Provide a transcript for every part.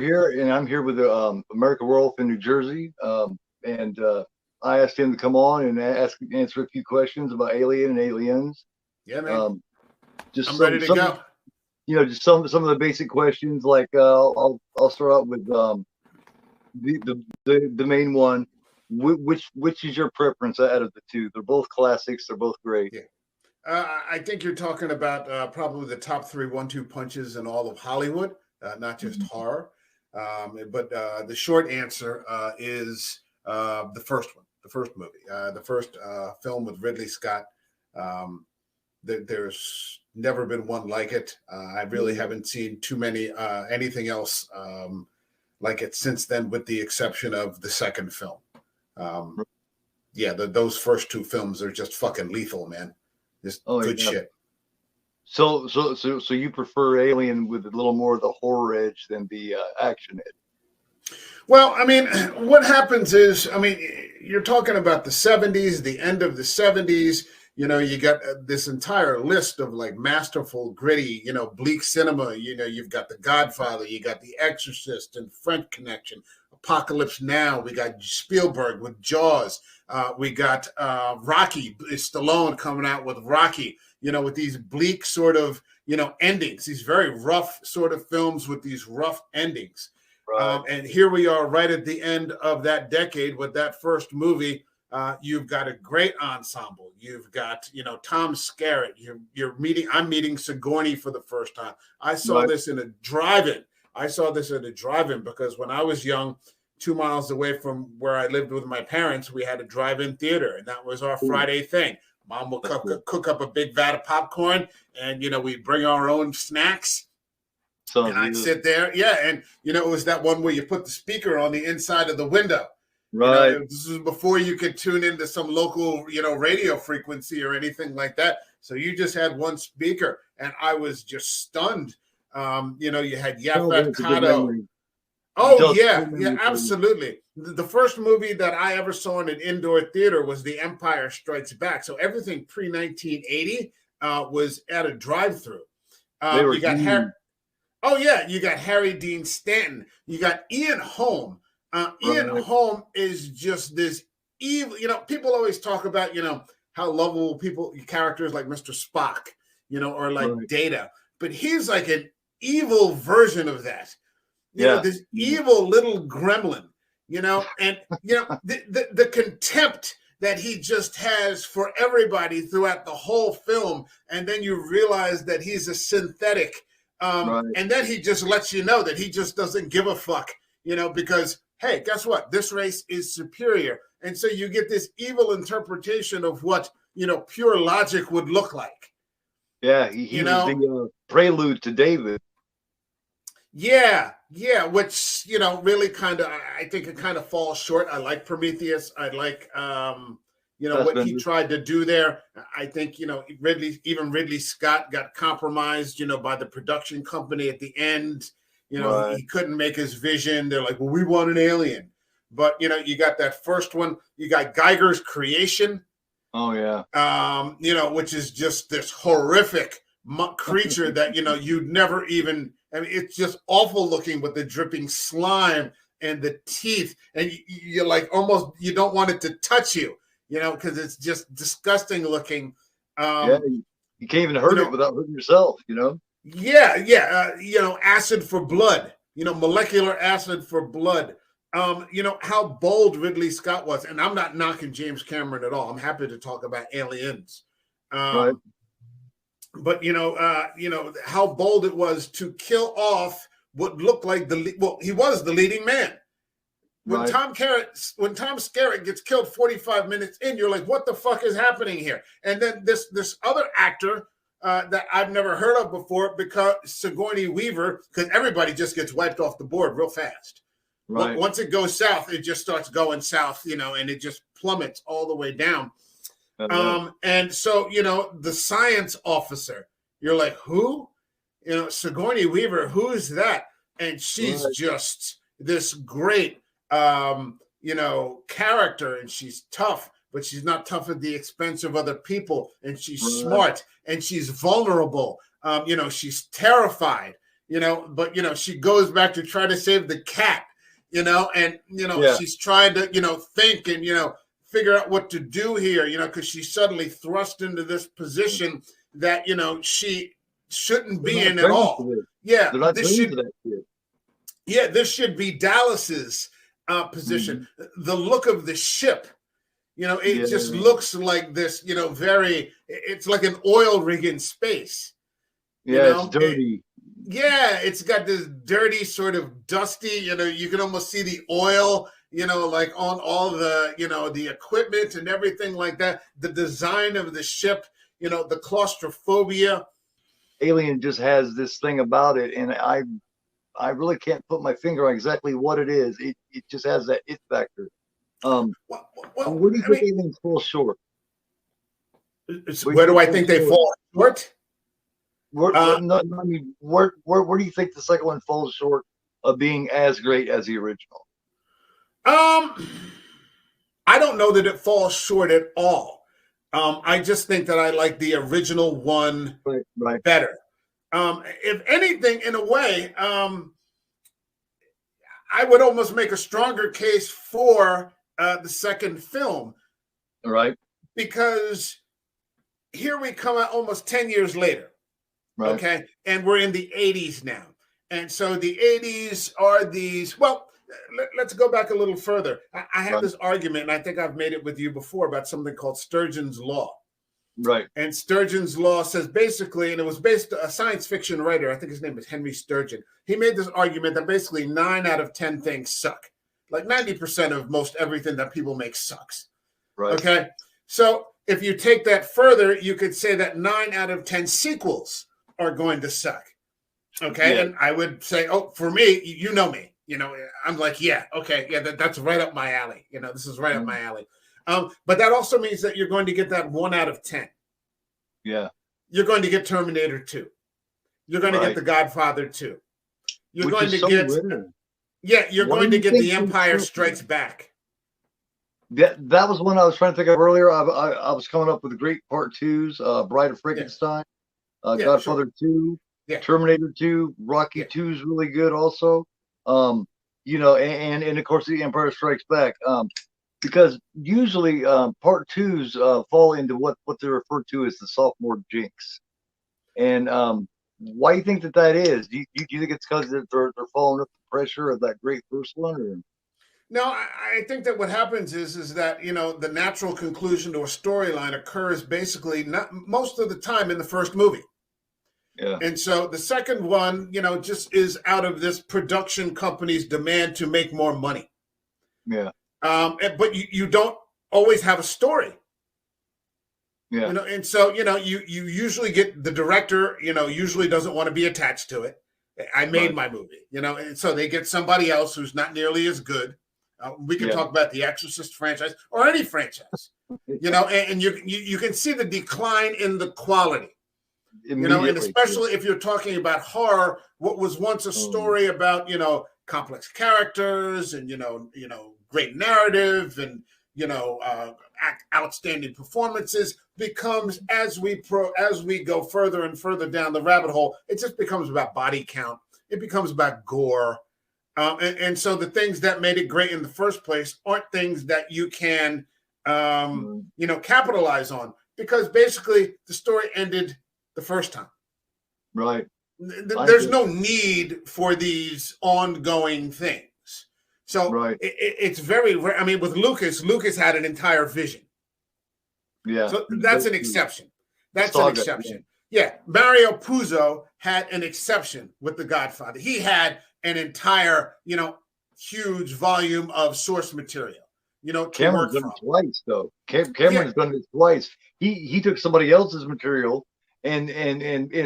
here, and I'm here with Am.Werewolf in New Jersey. And I asked him to come on and answer a few questions about Alien and aliens. Yeah, man. Just I'm ready to go. Just some of the basic questions. Like I'll start out with the main one. Which is your preference out of the two? They're both classics. They're both great. Yeah. I think you're talking about probably the top 3 1-2 punches in all of Hollywood, not just horror. But the short answer is the first one, the first movie, the first film with Ridley Scott. There's never been one like it. I really haven't seen too many anything else like it since then, with the exception of the second film. Those first 2 films are just fucking lethal, man. Just good shit. So you prefer Alien with a little more of the horror edge than the action edge? Well, I mean, what happens is, you're talking about the 70s, the end of the 70s. You got this entire list of like masterful, gritty, bleak cinema. You've got The Godfather, you got The Exorcist and French Connection, Apocalypse Now. We got Spielberg with Jaws. We got Rocky, Stallone coming out with Rocky, with these bleak sort of, endings, these very rough sort of films with these rough endings. Right. And here we are right at the end of that decade with that first movie. You've got a great ensemble. You've got, Tom Skerritt. I'm meeting Sigourney for the first time. I saw this in a drive-in. Because when I was young, 2 miles away from where I lived with my parents, we had a drive-in theater, and that was our Friday thing. Mom would cook up a big vat of popcorn, and, we'd bring our own snacks. And I'd sit there. Yeah. And, it was that one where you put the speaker on the inside of the window. Right. This is before you could tune into some local, radio frequency or anything like that. So you just had one speaker, and I was just stunned. You had Yaphet Kotto. Oh, yeah, absolutely. The first movie that I ever saw in an indoor theater was The Empire Strikes Back. So everything pre-1980 was at a drive-through. You got you got Harry Dean Stanton. You got Ian Holm. Ian Holm is just this evil. People always talk about, how lovable characters like Mr. Spock, or like Data. But he's like an evil version of that. This evil little gremlin, and, the contempt that he just has for everybody throughout the whole film. And then you realize that he's a synthetic. And then he just lets you know that he just doesn't give a fuck, because, hey, guess what? This race is superior. And so you get this evil interpretation of what, pure logic would look like. Yeah, he was the prelude to David. Yeah, which, really kind of, I think it kind of falls short. I like Prometheus. I like, what he tried to do there. I think, Ridley Scott got compromised, by the production company at the end. He couldn't make his vision. They're like, well, we want an alien. But, you got that first one. You got Geiger's Creation. Oh, yeah. Which is just this horrific creature that, you'd never even, it's just awful looking with the dripping slime and the teeth. And you're like, almost, you don't want it to touch you, because it's just disgusting looking. You can't even hurt it without hurting yourself, Acid for blood, molecular acid for blood. How bold Ridley Scott was. And I'm not knocking James Cameron at all. I'm happy to talk about aliens. But, how bold it was to kill off what looked like he was the leading man. When Tom Skerritt gets killed 45 minutes in, you're like, what the fuck is happening here? And then this other actor that I've never heard of before, because Sigourney Weaver, because everybody just gets wiped off the board real fast. Right. Once it goes south, it just starts going south, and it just plummets all the way down. And so, the science officer, you're like, who? Sigourney Weaver, who is that? And she's just this great, character, and she's tough, but she's not tough at the expense of other people. And she's smart, and she's vulnerable. She's terrified. but she goes back to try to save the cat, and she's trying to think and figure out what to do here, because she's suddenly thrust into this position that she shouldn't be in at all. Yeah, this should be Dallas's position. The look of the ship, it just looks like this, it's like an oil rig in space. It's dirty. It's got this dirty, sort of dusty, you can almost see the oil, like on all the, the equipment and everything like that. The design of the ship, the claustrophobia. Alien just has this thing about it, and I really can't put my finger on exactly what it is. It just has that it factor. Where do you think Alien falls short? Where do I think they fall short? Where do you think the second one falls short of being as great as the original? I don't know that it falls short at all. I just think that I like the original one better. If anything, in a way, I would almost make a stronger case for the second film. Right. Because here we come out almost 10 years later. Right. Okay. And we're in the 80s now. And so the 80s are these, let's go back a little further. I have this argument, and I think I've made it with you before, about something called Sturgeon's Law. Right. And Sturgeon's Law says basically, and it was based on a science fiction writer, I think his name is Henry Sturgeon. He made this argument that basically 9 out of 10 things suck. Like 90% of most everything that people make sucks. Right. Okay. So if you take that further, you could say that 9 out of 10 sequels are going to suck. Okay. Yeah. And I would say, for me, you know me. I'm like, that's right up my alley. This is right up my alley. But that also means that you're going to get that 1 out of 10. Yeah. You're going to get Terminator 2. You're going to get The Godfather 2. You're going to get you're going to get The Empire Strikes Back. That was one I was trying to think of earlier. I was coming up with the great part 2s, Bride of Frankenstein, Godfather 2, Terminator 2, Rocky 2 is really good also. And of course The Empire Strikes Back. Because usually part 2s fall into what they refer to as the sophomore jinx. And why do you think that is? Do you think it's because they're following up the pressure of that great first one? Or? No, I think that what happens is that, the natural conclusion to a storyline occurs basically not most of the time in the first movie. Yeah. And so the second one, just is out of this production company's demand to make more money. Yeah. But you don't always have a story. Yeah. And so, you usually get the director, usually doesn't want to be attached to it. I made my movie, and so they get somebody else who's not nearly as good. We can talk about the Exorcist franchise or any franchise, and you can see the decline in the quality. And especially if you're talking about horror, what was once a story about, complex characters and, great narrative and, outstanding performances becomes, as we go further and further down the rabbit hole, it just becomes about body count. It becomes about gore. And so the things that made it great in the first place aren't things that you can, capitalize on, because basically the story ended the first time. Right. There's no need for these ongoing things. So it's very rare. I mean, with Lucas had an entire vision. Yeah. So that's an exception. That's an exception. Yeah. Mario Puzo had an exception with The Godfather. He had an entire, huge volume of source material. Cameron's done it twice, though. Cameron's done it twice. He took somebody else's material and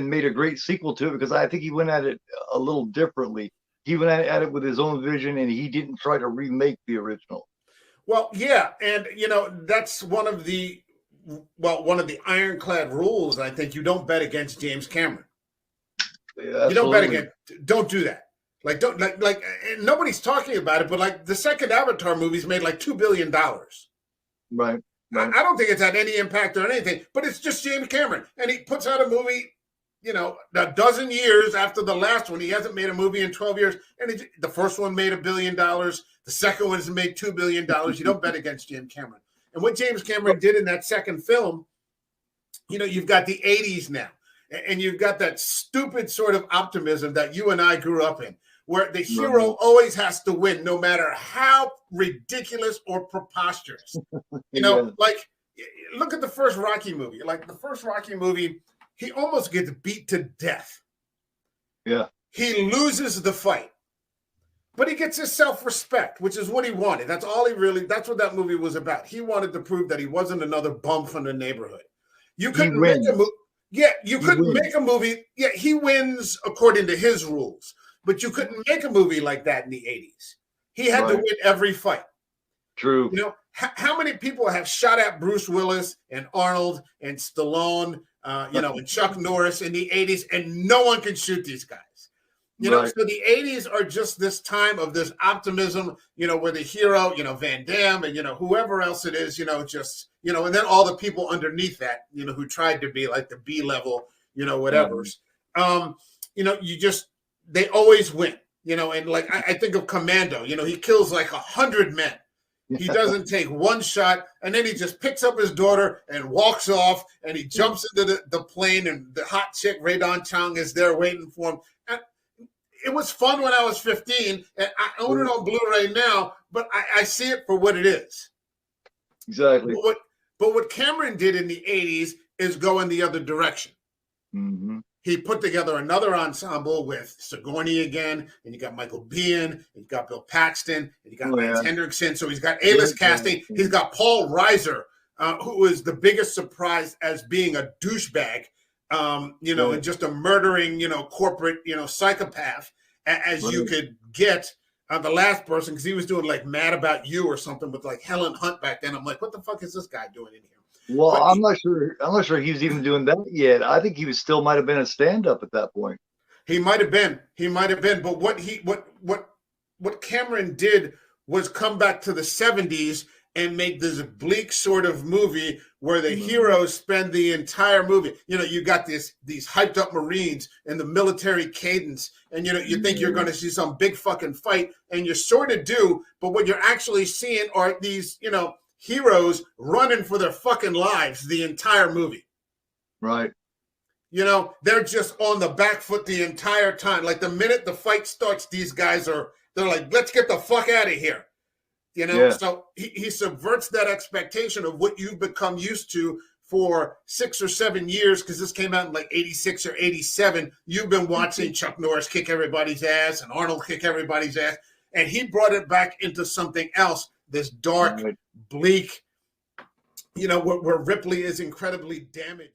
made a great sequel to it, because I think he went at it a little differently. He went at it with his own vision, and he didn't try to remake the original. Well, yeah, and that's one of the ironclad rules. I think you don't bet against James Cameron. Yeah, you don't bet against. Don't do that. Like nobody's talking about it, but like the second Avatar movie's made like $2 billion. Right. I don't think it's had any impact or anything, but it's just James Cameron, and he puts out a movie you know, a dozen years after the last one. He hasn't made a movie in 12 years. And the first one made $1 billion. The second one has made $2 billion. You don't bet against James Cameron. And what James Cameron did in that second film, you know, you've got the 80s now. And you've got that stupid sort of optimism that you and I grew up in, where the hero always has to win, no matter how ridiculous or preposterous. You know, like, look at the first Rocky movie. Like, the first Rocky movie, he almost gets beat to death. Yeah. He loses the fight. But he gets his self-respect, which is what he wanted. That's all he really, that's what that movie was about. He wanted to prove that he wasn't another bum from the neighborhood. You couldn't make a movie. Yeah, you couldn't make a movie. Yeah, he wins according to his rules. But you couldn't make a movie like that in the 80s. He had to win every fight. True. You know, how many people have shot at Bruce Willis and Arnold and Stallone, you know, and Chuck Norris in the 80s, and no one can shoot these guys. You know, so the 80s are just this time of this optimism, you know, where the hero, you know, Van Damme and, you know, whoever else it is, you know, just, you know, and then all the people underneath that, you know, who tried to be like the B level, you know, whatever's. You know, they always win, you know, and like I think of Commando, you know, he kills like 100 men. He doesn't take one shot, and then he just picks up his daughter and walks off, and he jumps into the plane, and the hot chick, Ray Don Chong, is there waiting for him. And it was fun when I was 15, and I own it on Blu-ray now, but I see it for what it is. Exactly. But what Cameron did in the 80s is go in the other direction. Mm-hmm. He put together another ensemble with Sigourney again, and you got Michael Biehn, and you got Bill Paxton, and you got Lance Hendrickson. So he's got A-list casting. He's got Paul Reiser, who is the biggest surprise as being a douchebag, you know, and just a murdering, you know, corporate, you know, psychopath as you could get. The last person, because he was doing like Mad About You or something with like Helen Hunt back then. I'm like, what the fuck is this guy doing in here? Well, I'm not sure he was even doing that yet. I think he was still might have been a stand-up at that point. He might have been. But what Cameron did was come back to the 70s and make this bleak sort of movie where the heroes spend the entire movie. You know, you got these hyped up Marines and the military cadence, and you know, you think you're going to see some big fucking fight, and you sort of do, but what you're actually seeing are these, you know, heroes running for their fucking lives the entire movie. Right. You know, they're just on the back foot the entire time. Like the minute the fight starts, these guys they're like, let's get the fuck out of here. You know, so he subverts that expectation of what you've become used to for 6 or 7 years, because this came out in like 86 or 87. You've been watching Chuck Norris kick everybody's ass and Arnold kick everybody's ass. And he brought it back into something else, this dark, bleak, you know, where Ripley is incredibly damaged.